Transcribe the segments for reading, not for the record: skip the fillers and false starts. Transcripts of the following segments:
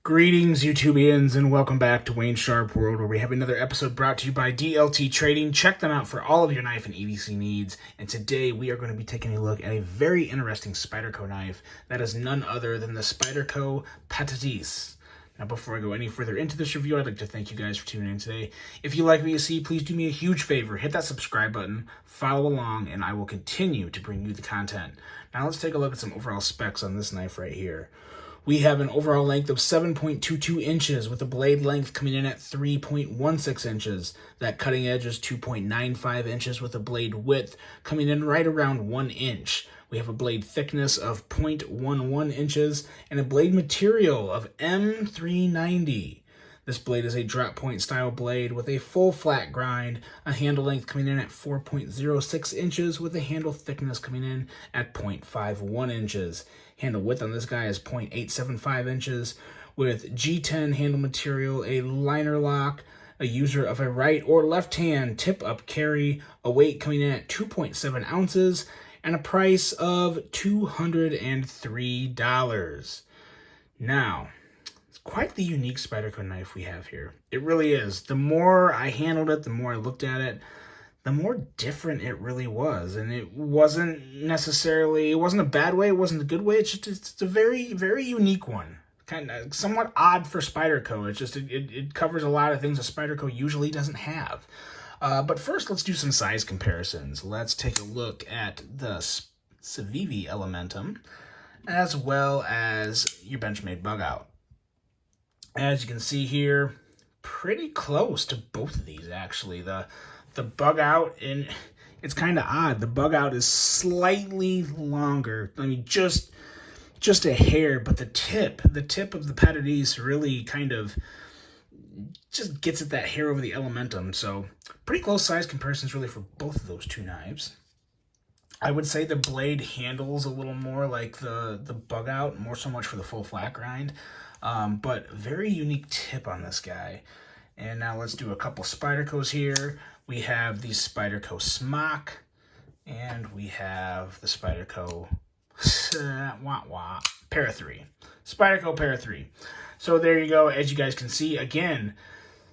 Greetings, YouTubians, and welcome back to Wayne Sharp World, where we have another episode brought to you by DLT Trading. Check them out for all of your knife and EDC needs. And today we are going to be taking a look at a very interesting Spyderco knife that is none other than the Spyderco Pattadese. Now, before I go any further into this review, I'd like to thank you guys for tuning in today. If you like what you see, please do me a huge favor. Hit that subscribe button, follow along, and I will continue to bring you the content. Now, let's take a look at some overall specs on this knife right here. We have an overall length of 7.22 inches with a blade length coming in at 3.16 inches. That cutting edge is 2.95 inches with a blade width coming in right around 1 inch. We have a blade thickness of 0.11 inches and a blade material of M390. This blade is a drop point style blade with a full flat grind, a handle length coming in at 4.06 inches with a handle thickness coming in at 0.51 inches. Handle width on this guy is 0.875 inches with G10 handle material, a liner lock, a user of a right or left hand tip up carry, a weight coming in at 2.7 ounces, and a price of $203. Now, it's quite the unique Spyderco knife we have here. It really is. The more I handled it, the more I looked at it, the more different it really was. And it wasn't necessarily, it wasn't a bad way, it wasn't a good way. It's a very, very unique one. Kind of somewhat odd for Spyderco. It covers a lot of things that Spyderco usually doesn't have. But first, let's do some size comparisons. Let's take a look at the Civivi Elementum, as well as your Benchmade Bug Out. As you can see here, pretty close to both of these, actually. The Bug Out, and it's kind of odd. The Bug Out is slightly longer. I mean, just a hair, but the tip of the Pattadese really kind of just gets at that hair over the Elementum. So pretty close size comparisons really for both of those two knives. I would say the blade handles a little more like the Bug Out, more so much for the full flat grind. But very unique tip on this guy. And now let's do a couple Spydercos here. We have the Spyderco Smock, and we have the Spyderco Para 3. Spyderco Para 3. So there you go. As you guys can see, again,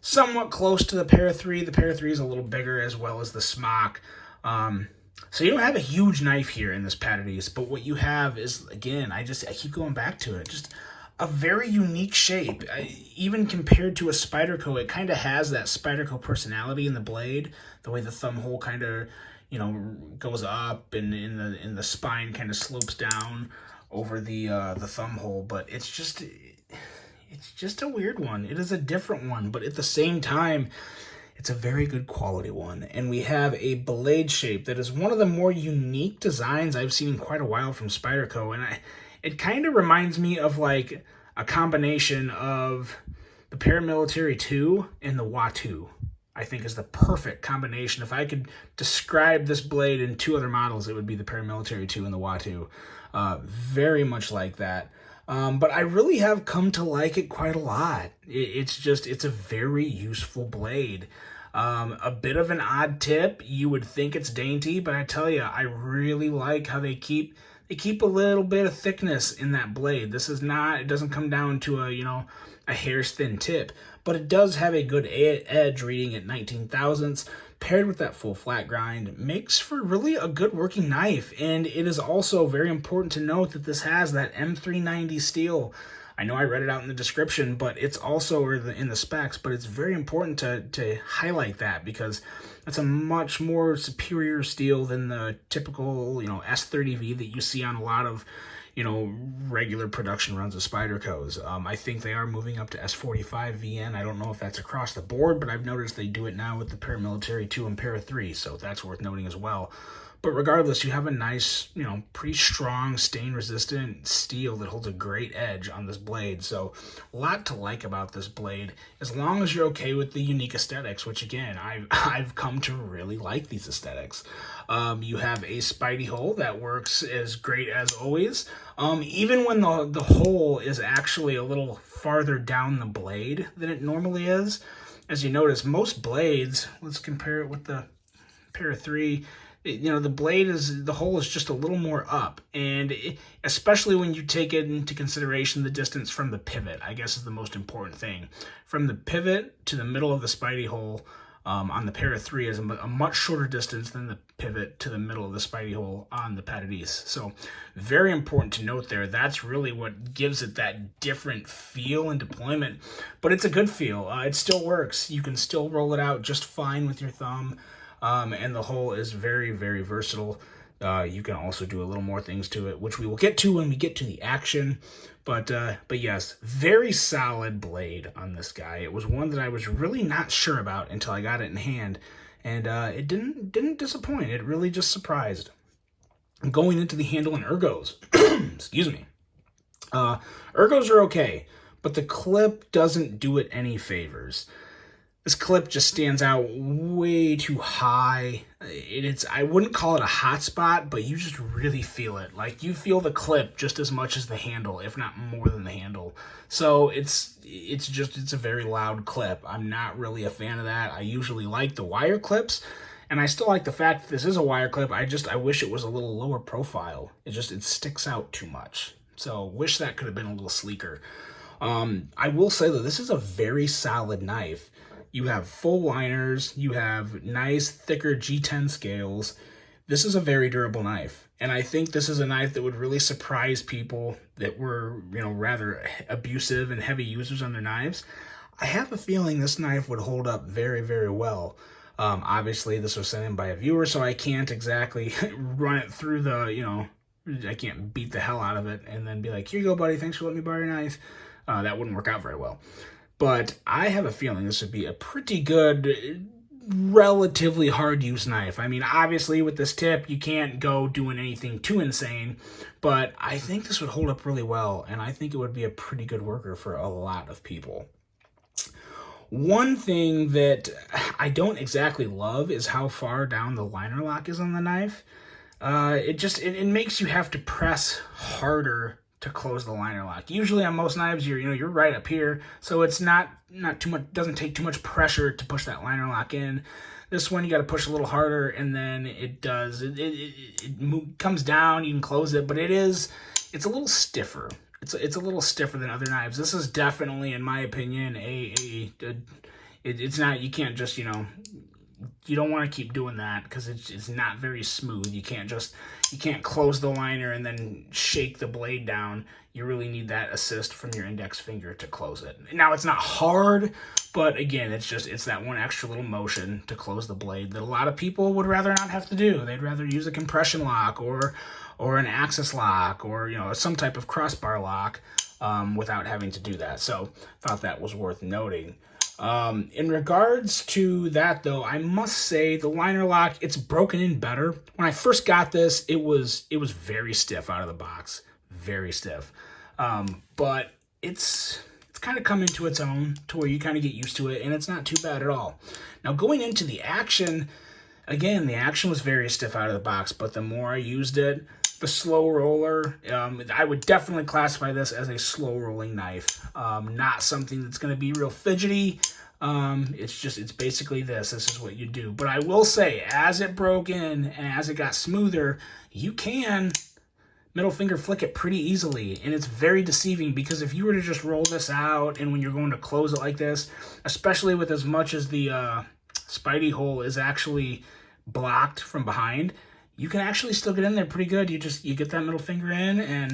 somewhat close to the Para 3. The Para 3 is a little bigger, as well as the Smock. So you don't have a huge knife here in this Pattadese, but what you have is, again, I keep going back to it, just a very unique shape. Even compared to a Spyderco, it kind of has that Spyderco personality in the blade, the way the thumb hole kind of, goes up, and in the spine kind of slopes down over the thumb hole. But it's just a weird one. It is a different one, but at the same time, it's a very good quality one. And we have a blade shape that is one of the more unique designs I've seen in quite a while from Spyderco, and it kind of reminds me of like a combination of the Paramilitary 2 and the WA2. I think is the perfect combination. If I could describe this blade in two other models, it would be the Paramilitary 2 and the WA2. Very much like that. But I really have come to like it quite a lot. It's a very useful blade. A bit of an odd tip. You would think it's dainty, but I tell you, I really like how they keep a little bit of thickness in that blade. It doesn't come down to a hair's thin tip, but it does have a good edge reading at 19 thousandths, paired with that full flat grind, makes for really a good working knife. And it is also very important to note that this has that M390 steel. I know I read it out in the description, but it's also in the specs, but it's very important to highlight that, because it's a much more superior steel than the typical, S30V that you see on a lot of, regular production runs of Spydercos. I think they are moving up to S45 VN. I don't know if that's across the board, but I've noticed they do it now with the Paramilitary 2 and Para 3, so that's worth noting as well. But regardless, you have a nice, pretty strong stain-resistant steel that holds a great edge on this blade. So a lot to like about this blade, as long as you're okay with the unique aesthetics, which, again, I've come to really like these aesthetics. You have a Spidey hole that works as great as always. Even when the hole is actually a little farther down the blade than it normally is. As you notice, most blades, let's compare it with the Para 3, the blade the hole is just a little more up, and especially when you take it into consideration the distance from the pivot, I guess is the most important thing. From the pivot to the middle of the Spidey hole on the Para 3 is a much shorter distance than the pivot to the middle of the Spidey hole on the Pattadese. So very important to note there. That's really what gives it that different feel and deployment, but it's a good feel. It still works. You can still roll it out just fine with your thumb, and the hole is very, very versatile. You can also do a little more things to it, which we will get to when we get to the action. But yes, very solid blade on this guy. It was one that I was really not sure about until I got it in hand, and it didn't disappoint. It really just surprised. Going into the handle and ergos, excuse me. Ergos are okay, but the clip doesn't do it any favors. This clip just stands out way too high. I wouldn't call it a hot spot, but you just really feel it. Like, you feel the clip just as much as the handle, if not more than the handle. So it's a very loud clip. I'm not really a fan of that. I usually like the wire clips, and I still like the fact that this is a wire clip. I wish it was a little lower profile. It sticks out too much. So wish that could have been a little sleeker. I will say that this is a very solid knife. You have full liners, you have nice, thicker G10 scales. This is a very durable knife. And I think this is a knife that would really surprise people that were, rather abusive and heavy users on their knives. I have a feeling this knife would hold up very, very well. Obviously, this was sent in by a viewer, so I can't exactly run it through I can't beat the hell out of it and then be like, here you go, buddy, thanks for letting me borrow your knife. That wouldn't work out very well. But I have a feeling this would be a pretty good, relatively hard-use knife. I mean, obviously, with this tip, you can't go doing anything too insane, but I think this would hold up really well, and I think it would be a pretty good worker for a lot of people. One thing that I don't exactly love is how far down the liner lock is on the knife. It makes you have to press harder to close the liner lock. Usually on most knives, you're right up here, so it's not too much. Doesn't take too much pressure to push that liner lock in. This one you got to push a little harder, and then it does. It comes down. You can close it, but it's a little stiffer. It's a little stiffer than other knives. This is definitely, in my opinion, it's not. You can't just you don't want to keep doing that because it's not very smooth. You can't close the liner and then shake the blade down. You really need that assist from your index finger to close it. Now, it's not hard, but again, it's that one extra little motion to close the blade that a lot of people would rather not have to do. They'd rather use a compression lock or an axis lock or some type of crossbar lock without having to do that. So thought that was worth noting. In regards to that, though, I must say the liner lock, it's broken in better. When I first got this, it was very stiff out of the box, very stiff. But it's kind of come into its own to where you kind of get used to it, and it's not too bad at all. Now, going into the action, again, the action was very stiff out of the box, but the more I used it, the slow roller, I would definitely classify this as a slow rolling knife. Not something that's going to be real fidgety. It's basically this is what you do. But I will say, as it broke in and as it got smoother, you can middle finger flick it pretty easily. And it's very deceiving because if you were to just roll this out and when you're going to close it like this, especially with as much as the Spidey hole is actually blocked from behind, you can actually still get in there pretty good. You get that middle finger in and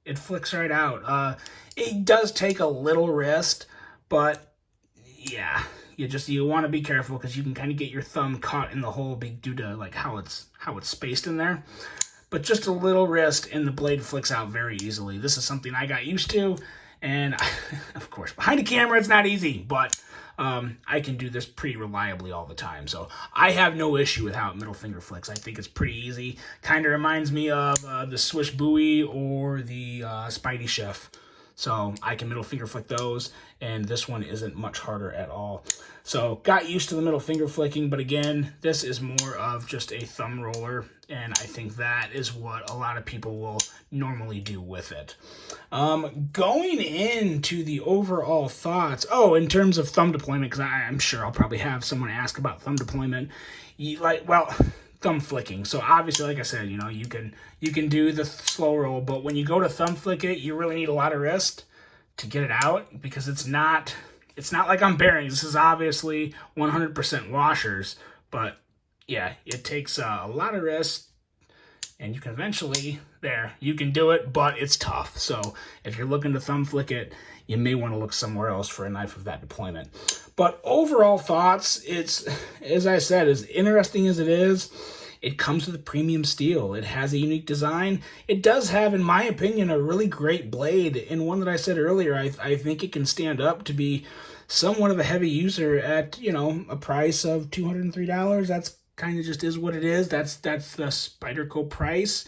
it flicks right out. It does take a little wrist, but yeah, you want to be careful because you can kind of get your thumb caught in the hole due to like how it's spaced in there. But just a little wrist and the blade flicks out very easily. This is something I got used to, and of course behind a camera it's not easy, but I can do this pretty reliably all the time. So I have no issue with how it middle finger flicks. I think it's pretty easy. Kind of reminds me of the Swiss Bowie or the Spidey Chef. So I can middle finger flick those, and this one isn't much harder at all. So got used to the middle finger flicking, but again, this is more of just a thumb roller, and I think that is what a lot of people will normally do with it. Going into the overall thoughts, in terms of thumb deployment, because I'm sure I'll probably have someone ask about thumb deployment. thumb flicking. So obviously, like I said, you know, you can do the slow roll, but when you go to thumb flick it, you really need a lot of wrist to get it out, because it's not like on bearings. This is obviously 100% washers, but yeah, it takes a lot of wrist, and you can eventually, you can do it, but it's tough. So if you're looking to thumb flick it, you may want to look somewhere else for a knife of that deployment. But overall thoughts, it's, as I said, as interesting as it is, it comes with a premium steel. It has a unique design. It does have, in my opinion, a really great blade, and one that I said earlier, I think it can stand up to be somewhat of a heavy user at, you know, a price of $203. That's kind of just is what it is. That's the Spyderco price.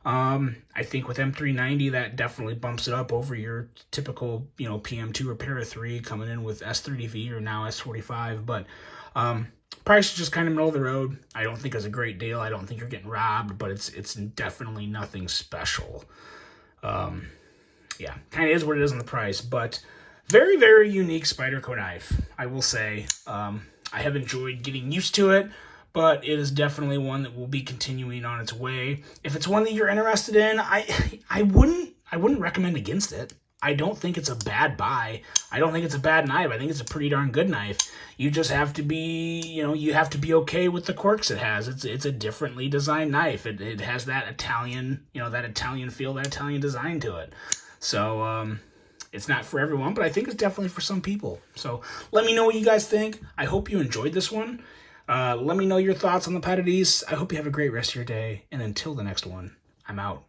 I think with M390, that definitely bumps it up over your typical, you know, PM2 or Para 3 coming in with S30V or now S45. But price is just kind of middle of the road. I don't think it's a great deal. I don't think you're getting robbed, but it's definitely nothing special. Yeah, kind of is what it is on the price, but very, very unique Spyderco knife, I will say. I have enjoyed getting used to it, but it is definitely one that will be continuing on its way. If it's one that you're interested in, I wouldn't recommend against it. I don't think it's a bad buy. I don't think it's a bad knife. I think it's a pretty darn good knife. You just have to be, you know, you have to be okay with the quirks it has. It's a differently designed knife. It has that Italian, you know, that Italian feel, that Italian design to it. So, it's not for everyone, but I think it's definitely for some people. So let me know what you guys think. I hope you enjoyed this one. Let me know your thoughts on the Pattadese. I hope you have a great rest of your day. And until the next one, I'm out.